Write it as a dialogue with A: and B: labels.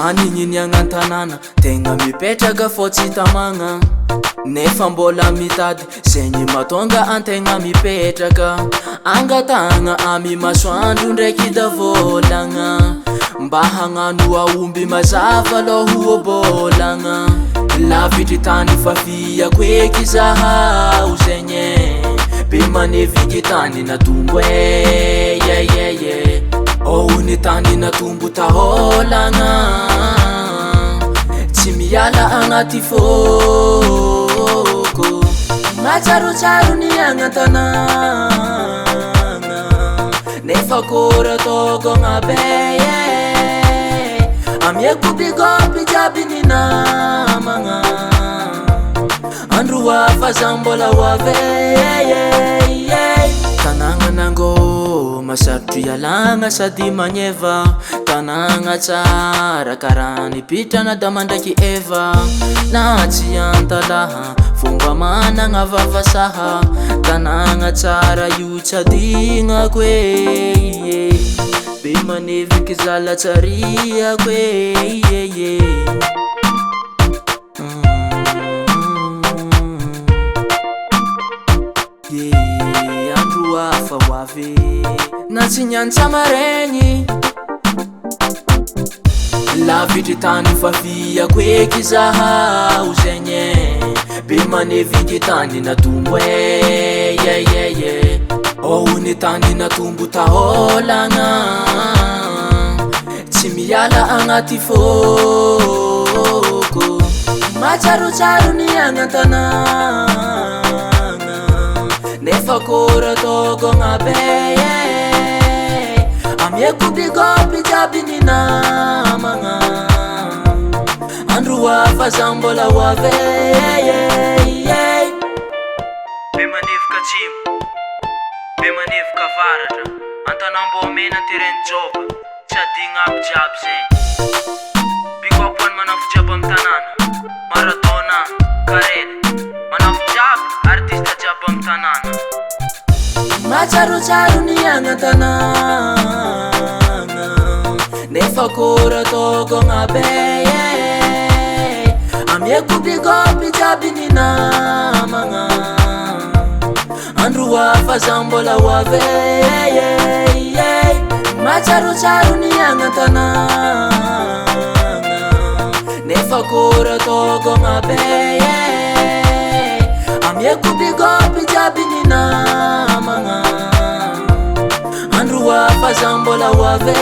A: manigny ny antanagna tegna mipetraka fô tsy tamagna nefa mbola mitady zegny matonga antegna mipetraka angatagna amy masoandro ndraiky davolagna mba hagnano aomby mazava aloha obolagna lavitry tany fafiako eky zahao zegny be maneviky tany natombo oony tany natombo taholagna tsy miala agnaty foko matsarotsaro ny agnatanagna nefa kora togogna be amieko bigopy jiaby ny namagna andro hafa za mbola hoave tanagna nango masarotry ialagna sady magneva tanagna tsara karaha nipitrana da mandraiky eva na tsy antalaha fomba managna vavasaha tanagna tsara io tsy adignako be maneviky zala tsariako andro hafa hoavy na tsy niantsa maregny lavitry tany fafiako eky zahao zegny be maneviky tany natombo oony tany natombo taholagna tsy miala agnaty foko matsarotsaro ny agnatanagna nefa kora togogna be amieko bigopy jiaby ny namagna andro hafa za mbola hoave be maneviky atsimo be maneviky avaratra antanambo mena tereny joba tsy adigna aby jiaby zegny bigopy hoany manafo jiaby amy tanàna maradona karely manafo jiaby artiste jiaby amy tanàna matsarotsaro ny agnatanagna nefa kora togogna be amieko bigopy jiaby ny namagna andro hafa za mbola hoave matsarotsaro ny agnatanagna nefa kora togogna be amieko bigopy jiaby ny namagna andro hafa za mbola hoave